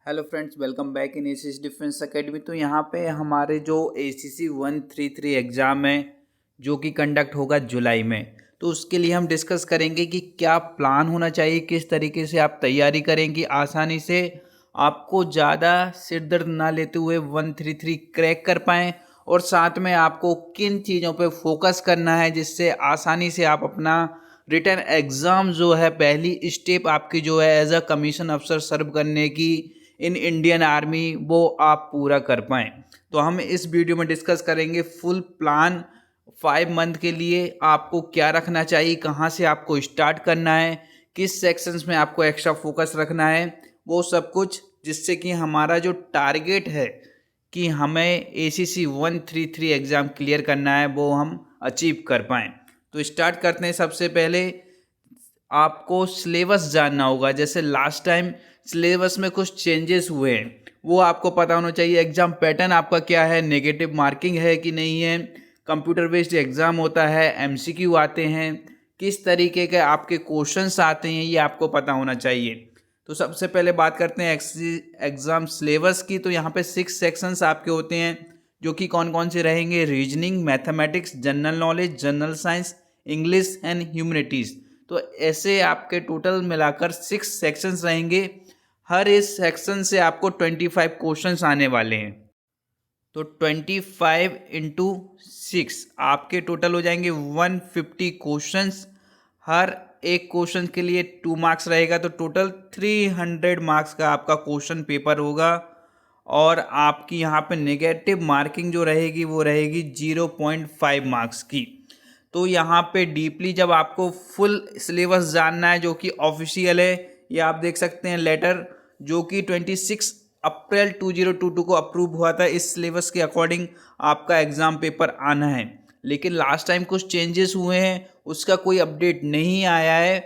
Hello friends, welcome back in ACC defence academy. तो यहाँ पे हमारे जो एसीसी 133 एग्ज़ाम है जो कि कंडक्ट होगा जुलाई में, तो उसके लिए हम डिस्कस करेंगे कि क्या प्लान होना चाहिए, किस तरीके से आप तैयारी करेंगे आसानी से आपको ज़्यादा सिर दर्द ना लेते हुए 133 क्रैक कर पाएँ, और साथ में आपको किन चीज़ों पे फोकस करना है जिससे आसानी से आप अपना रिटन एग्ज़ाम जो है पहली स्टेप आपकी जो है एज अ कमीशन अफसर सर्व करने की इन इंडियन आर्मी वो आप पूरा कर पाएँ। तो हम इस वीडियो में डिस्कस करेंगे फुल प्लान 5 मंथ के लिए आपको क्या रखना चाहिए, कहाँ से आपको स्टार्ट करना है, किस सेक्शंस में आपको एक्स्ट्रा फोकस रखना है, वो सब कुछ, जिससे कि हमारा जो टारगेट है कि हमें एसीसी 133 एग्ज़ाम क्लियर करना है वो हम अचीव कर पाएँ। तो स्टार्ट करते हैं। सबसे पहले आपको सिलेबस जानना होगा। जैसे लास्ट टाइम सिलेबस में कुछ चेंजेस हुए हैं, वो आपको पता होना चाहिए। एग्ज़ाम पैटर्न आपका क्या है, नेगेटिव मार्किंग है कि नहीं है, कंप्यूटर बेस्ड एग्ज़ाम होता है, एमसीक्यू आते हैं, किस तरीके के आपके क्वेश्चंस आते हैं, ये आपको पता होना चाहिए। तो सबसे पहले बात करते हैं एग्ज़ाम सिलेबस की। तो यहाँ पे 6 सेक्शंस आपके होते हैं जो कि कौन कौन से रहेंगे: reasoning, mathematics, general knowledge, general science, English and humanities. तो ऐसे आपके टोटल मिलाकर 6 सेक्शंस रहेंगे। हर इस सेक्शन से आपको 25 क्वेश्चंस आने वाले हैं। तो 25 इंटू 6 आपके टोटल हो जाएंगे 150 क्वेश्चंस। हर एक क्वेश्चन के लिए 2 मार्क्स रहेगा, तो टोटल 300 मार्क्स का आपका क्वेश्चन पेपर होगा। और आपकी यहाँ पे नेगेटिव मार्किंग जो रहेगी वो रहेगी 0.5 मार्क्स की। तो यहाँ पे डीपली जब आपको फुल सिलेबस जानना है जो कि ऑफिशियल है, ये आप देख सकते हैं लेटर जो कि 26 अप्रैल 2022 को अप्रूव हुआ था। इस सिलेबस के अकॉर्डिंग आपका एग्ज़ाम पेपर आना है। लेकिन लास्ट टाइम कुछ चेंजेस हुए हैं, उसका कोई अपडेट नहीं आया है।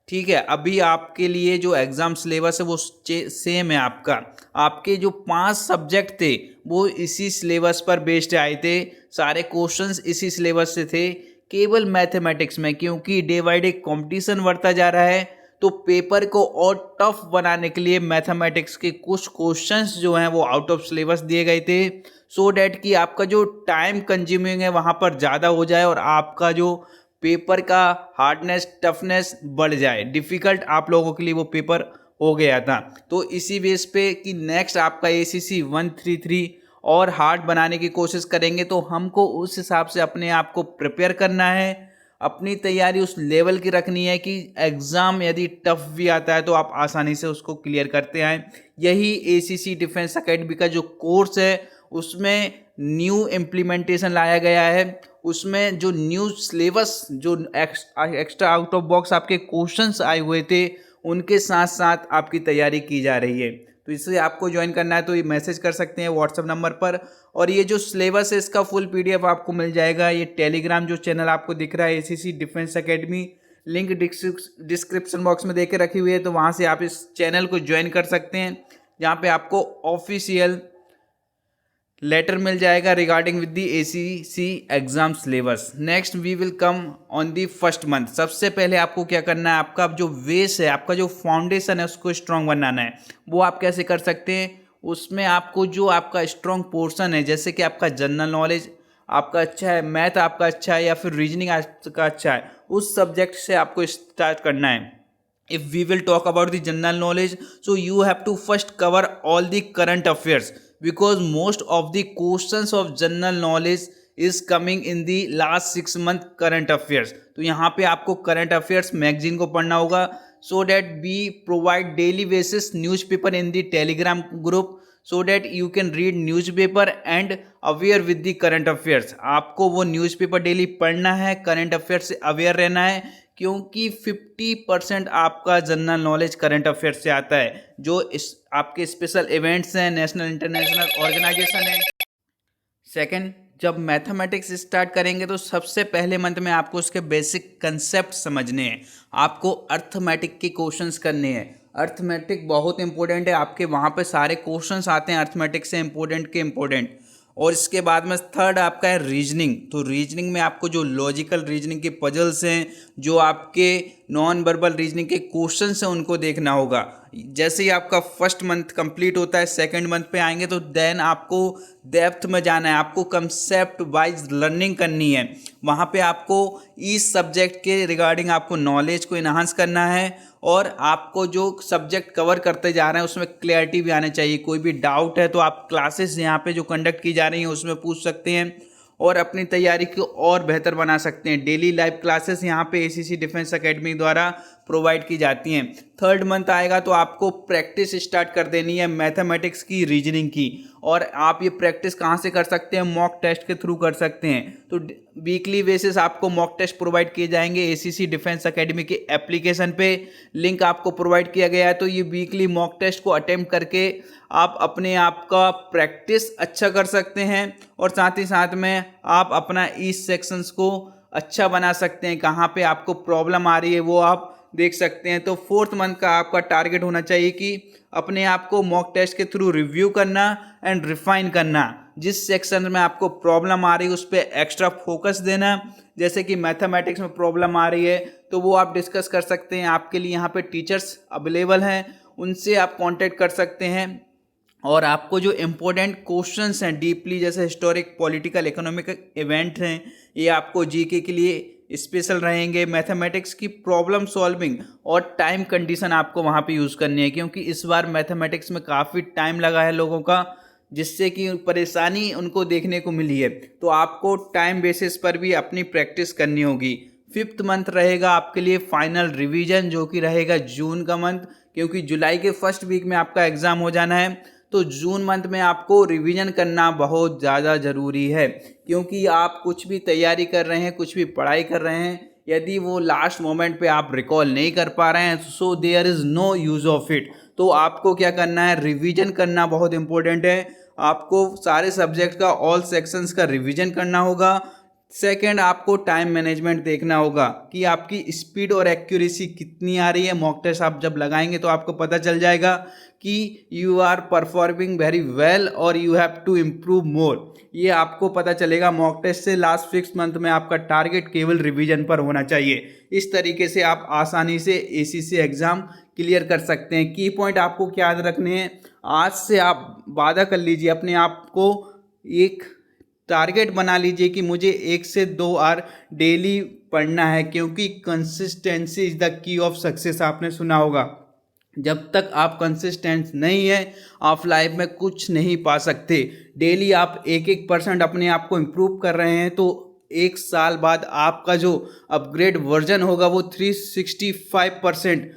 ठीक है, अभी आपके लिए जो एग्ज़ाम सिलेबस है वो सेम है। आपके जो 5 सब्जेक्ट थे वो इसी सिलेबस पर बेस्ड आए थे, सारे क्वेश्चंस इसी सिलेबस से थे। केवल मैथमेटिक्स में, क्योंकि डे बाई डे कॉम्पिटिशन बढ़ता जा रहा है, तो पेपर को और टफ बनाने के लिए मैथमेटिक्स के कुछ क्वेश्चंस जो हैं वो आउट ऑफ सिलेबस दिए गए थे, सो डैट कि आपका जो टाइम कंज्यूमिंग है वहाँ पर ज़्यादा हो जाए और आपका जो पेपर का हार्डनेस, टफनेस बढ़ जाए। डिफ़िकल्ट आप लोगों के लिए वो पेपर हो गया था। तो इसी बेस पे कि नेक्स्ट आपका एसीसी 133 और हार्ड बनाने की कोशिश करेंगे, तो हमको उस हिसाब से अपने आप को प्रिपेयर करना है। अपनी तैयारी उस लेवल की रखनी है कि एग्ज़ाम यदि टफ भी आता है तो आप आसानी से उसको क्लियर करते आएँ। यही एसीसी डिफेंस एकेडमी का जो कोर्स है उसमें न्यू इम्प्लीमेंटेशन लाया गया है। उसमें जो न्यू सिलेबस, जो एक्स्ट्रा आउट ऑफ बॉक्स आपके क्वेश्चंस आए हुए थे, उनके साथ साथ आपकी तैयारी की जा रही है। तो इससे आपको ज्वाइन करना है तो ये मैसेज कर सकते हैं व्हाट्सएप नंबर पर। और ये जो सिलेबस है इसका फुल पीडीएफ आपको मिल जाएगा। ये टेलीग्राम जो चैनल आपको दिख रहा है ACC defence academy, link description box में देके रखी हुई है, तो वहाँ से आप इस चैनल को ज्वाइन कर सकते हैं, जहाँ पे आपको ऑफिशियल लेटर मिल जाएगा regarding with the ACC exam syllabus. Next we will come on the first month. सबसे पहले आपको क्या करना है, आपका जो बेस है, आपका जो फाउंडेशन है उसको स्ट्रॉन्ग बनाना है। वो आप कैसे कर सकते हैं, उसमें आपको जो आपका स्ट्रॉन्ग पोर्शन है, जैसे कि आपका जनरल नॉलेज आपका अच्छा है, मैथ आपका अच्छा है, या फिर रीजनिंग आपका अच्छा है, उस सब्जेक्ट से आपको स्टार्ट करना है। If we will talk about the general knowledge, so you have to first cover all the current affairs, because most of the questions of general knowledge is coming in the last 6 month current affairs। तो यहाँ पे आपको current affairs magazine को पढ़ना होगा, so that we provide daily basis newspaper in the telegram group, so that you can read newspaper and aware with the current affairs। आपको वो newspaper daily पढ़ना है, करंट अफेयर से अवेयर रहना है, क्योंकि 50% आपका जनरल नॉलेज करंट अफेयर से आता है। जो इस आपके स्पेशल इवेंट्स हैं, नेशनल इंटरनेशनल ऑर्गेनाइजेशन है। सेकंड, जब मैथमेटिक्स स्टार्ट करेंगे तो सबसे पहले मंथ में आपको उसके बेसिक कंसेप्ट समझने हैं। आपको अर्थमेटिक के क्वेश्चंस करने हैं। अर्थमेटिक बहुत इंपॉर्टेंट है, आपके वहाँ पे सारे क्वेश्चंस आते हैं अर्थमेटिक से, इंपॉर्टेंट के इंपॉर्टेंट। और इसके बाद में थर्ड आपका है रीजनिंग। तो रीजनिंग में आपको जो लॉजिकल रीजनिंग के पजल्स हैं, जो आपके नॉन वर्बल रीजनिंग के क्वेश्चंस हैं, उनको देखना होगा। जैसे ही आपका फर्स्ट मंथ कंप्लीट होता है, सेकंड मंथ पे आएंगे तो देन आपको डेप्थ में जाना है, आपको कंसेप्ट वाइज लर्निंग करनी है। वहाँ पे आपको इस सब्जेक्ट के रिगार्डिंग आपको नॉलेज को इन्हांस करना है और आपको जो सब्जेक्ट कवर करते जा रहे हैं उसमें क्लैरिटी भी आनी चाहिए। कोई भी डाउट है तो आप क्लासेस यहाँ पे जो कंडक्ट की जा रही हैं उसमें पूछ सकते हैं और अपनी तैयारी को और बेहतर बना सकते हैं। डेली लाइव क्लासेस यहाँ पे एसीसी डिफेंस एकेडमी द्वारा प्रोवाइड की जाती हैं। थर्ड मंथ आएगा तो आपको प्रैक्टिस स्टार्ट कर देनी है मैथमेटिक्स की, रीजनिंग की। और आप ये प्रैक्टिस कहाँ से कर सकते हैं? मॉक टेस्ट के थ्रू कर सकते हैं। तो वीकली बेसिस आपको मॉक टेस्ट प्रोवाइड किए जाएंगे एसीसी डिफेंस एकेडमी के एप्लीकेशन पे, लिंक आपको प्रोवाइड किया गया है। तो ये वीकली मॉक टेस्ट को अटेम्प्ट करके आप अपने आप का प्रैक्टिस अच्छा कर सकते हैं और साथ ही साथ में आप अपना इस सेक्शंस को अच्छा बना सकते हैं। कहाँ पे आपको प्रॉब्लम आ रही है वो आप देख सकते हैं। तो फोर्थ मंथ का आपका टारगेट होना चाहिए कि अपने आप को मॉक टेस्ट के थ्रू रिव्यू करना एंड रिफाइन करना। जिस सेक्शन में आपको प्रॉब्लम आ रही है उस पर एक्स्ट्रा फोकस देना। जैसे कि मैथमेटिक्स में प्रॉब्लम आ रही है तो वो आप डिस्कस कर सकते हैं। आपके लिए यहाँ पे टीचर्स अवेलेबल हैं, उनसे आप कांटेक्ट कर सकते हैं। और आपको जो इम्पोर्टेंट क्वेश्चंस हैं डीपली, जैसे हिस्टोरिक, पॉलिटिकल, इकोनॉमिक इवेंट हैं, ये आपको जीके के लिए स्पेशल रहेंगे। मैथमेटिक्स की प्रॉब्लम सॉल्विंग और टाइम कंडीशन आपको वहाँ पे यूज़ करनी है, क्योंकि इस बार मैथमेटिक्स में काफ़ी टाइम लगा है लोगों का, जिससे कि परेशानी उनको देखने को मिली है। तो आपको टाइम बेसिस पर भी अपनी प्रैक्टिस करनी होगी। फिफ्थ मंथ रहेगा आपके लिए फाइनल रिवीजन, जो कि रहेगा जून का मंथ, क्योंकि जुलाई के फर्स्ट वीक में आपका एग्ज़ाम हो जाना है। तो जून मंथ में आपको रिवीजन करना बहुत ज़्यादा ज़रूरी है, क्योंकि आप कुछ भी तैयारी कर रहे हैं, कुछ भी पढ़ाई कर रहे हैं, यदि वो लास्ट मोमेंट पे आप रिकॉल नहीं कर पा रहे हैं, so there is no use of it. तो आपको क्या करना है? रिवीजन करना बहुत इंपॉर्टेंट है। आपको सारे सब्जेक्ट का, ऑल सेक्शंस का रिवीजन करना होगा। सेकंड, आपको टाइम मैनेजमेंट देखना होगा कि आपकी स्पीड और एक्यूरेसी कितनी आ रही है। मॉक टेस्ट आप जब लगाएंगे तो आपको पता चल जाएगा कि you are performing very well और you have to improve more. ये आपको पता चलेगा मॉक टेस्ट से। लास्ट 6 मंथ में आपका टारगेट केवल रिवीजन पर होना चाहिए। इस तरीके से आप आसानी से एसीसी एग्ज़ाम क्लियर कर सकते हैं। की पॉइंट आपको क्या याद रखने हैं? आज से आप वादा कर लीजिए, अपने आप को एक टारगेट बना लीजिए कि मुझे 1 से 2 आवर डेली पढ़ना है, क्योंकि consistency is the key of success. आपने सुना होगा, जब तक आप कंसिस्टेंट नहीं है आप लाइफ में कुछ नहीं पा सकते। डेली आप 1% अपने आप को इम्प्रूव कर रहे हैं तो 1 साल बाद आपका जो अपग्रेड वर्जन होगा वो 365%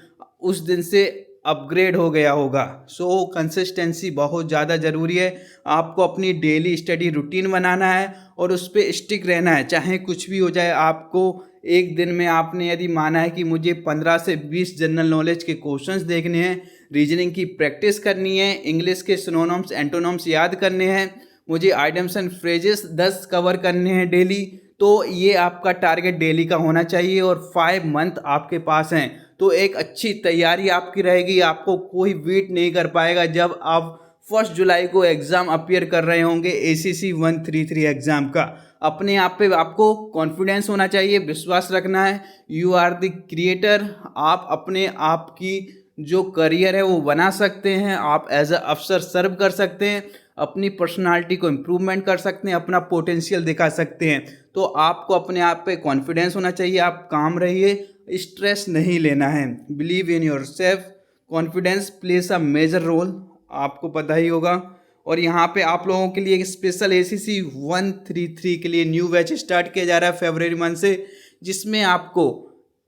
उस दिन से अपग्रेड हो गया होगा। सो कंसिस्टेंसी बहुत ज़्यादा ज़रूरी है। आपको अपनी डेली स्टडी रूटीन बनाना है और उस पर स्टिक रहना है, चाहे कुछ भी हो जाए। आपको एक दिन में आपने यदि माना है कि मुझे 15 से 20 जनरल नॉलेज के क्वेश्चंस देखने हैं, रीजनिंग की प्रैक्टिस करनी है, इंग्लिश के सिनोनिम्स एंटोनिम्स याद करने हैं, मुझे आइडियम्स एंड फ्रेजेस 10 कवर करने हैं डेली, तो ये आपका टारगेट डेली का होना चाहिए और 5 मंथ आपके पास हैं। तो एक अच्छी तैयारी आपकी रहेगी, आपको कोई बीट नहीं कर पाएगा जब आप 1 जुलाई को एग्ज़ाम अपीयर कर रहे होंगे ACC 133 एग्ज़ाम का। अपने आप पे आपको कॉन्फिडेंस होना चाहिए, विश्वास रखना है। You are the creator. आप अपने आप की जो करियर है वो बना सकते हैं। आप एज अ अफसर सर्व कर सकते हैं, अपनी पर्सनालिटी को इम्प्रूवमेंट कर सकते हैं, अपना पोटेंशियल दिखा सकते हैं। तो आपको अपने आप पे कॉन्फिडेंस होना चाहिए। आप काम रहिए, स्ट्रेस नहीं लेना है। Believe in yourself. Confidence plays a major role, आपको पता ही होगा। और यहाँ पे आप लोगों के लिए एक स्पेशल ACC 133 के लिए न्यू बैच स्टार्ट किया जा रहा है फरवरी मंथ से, जिसमें आपको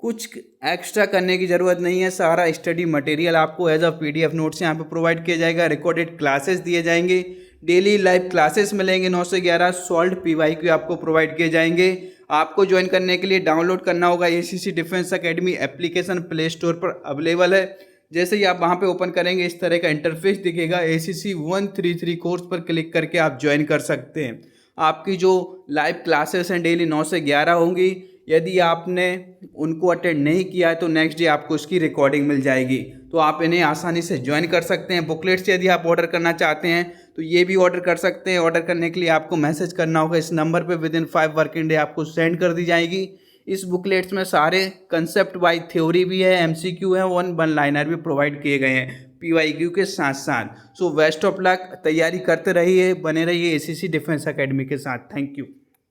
कुछ एक्स्ट्रा करने की ज़रूरत नहीं है। सारा स्टडी मटेरियल आपको एज अ PDF नोट्स यहाँ पे प्रोवाइड किया जाएगा। रिकॉर्डेड क्लासेस दिए जाएंगे, डेली लाइव क्लासेस मिलेंगे 9 से 11। सॉल्व PYQ आपको प्रोवाइड किए जाएंगे। आपको ज्वाइन करने के लिए डाउनलोड करना होगा ACC defence academy application, play store पर अवेलेबल है। जैसे ही आप वहाँ पे ओपन करेंगे इस तरह का इंटरफेस दिखेगा। ACC 133 कोर्स पर क्लिक करके आप ज्वाइन कर सकते हैं। आपकी जो लाइव क्लासेस हैं डेली 9 से 11 होंगी। यदि आपने उनको अटेंड नहीं किया है तो नेक्स्ट डे आपको उसकी रिकॉर्डिंग मिल जाएगी। तो आप इन्हें आसानी से ज्वाइन कर सकते हैं। बुकलेट्स यदि आप ऑर्डर करना चाहते हैं तो ये भी ऑर्डर कर सकते हैं। ऑर्डर करने के लिए आपको मैसेज करना होगा इस नंबर पे, विदिन 5 वर्किंग डे आपको सेंड कर दी जाएगी। इस बुकलेट्स में सारे कंसेप्ट वाइज थ्योरी भी है, MCQ है, वन लाइनर भी प्रोवाइड किए गए हैं PYQ के साथ साथ। सो बेस्ट ऑफ लक, तैयारी करते रहिए, बने रहिए ACC डिफेंस एकेडमी के साथ। Thank you.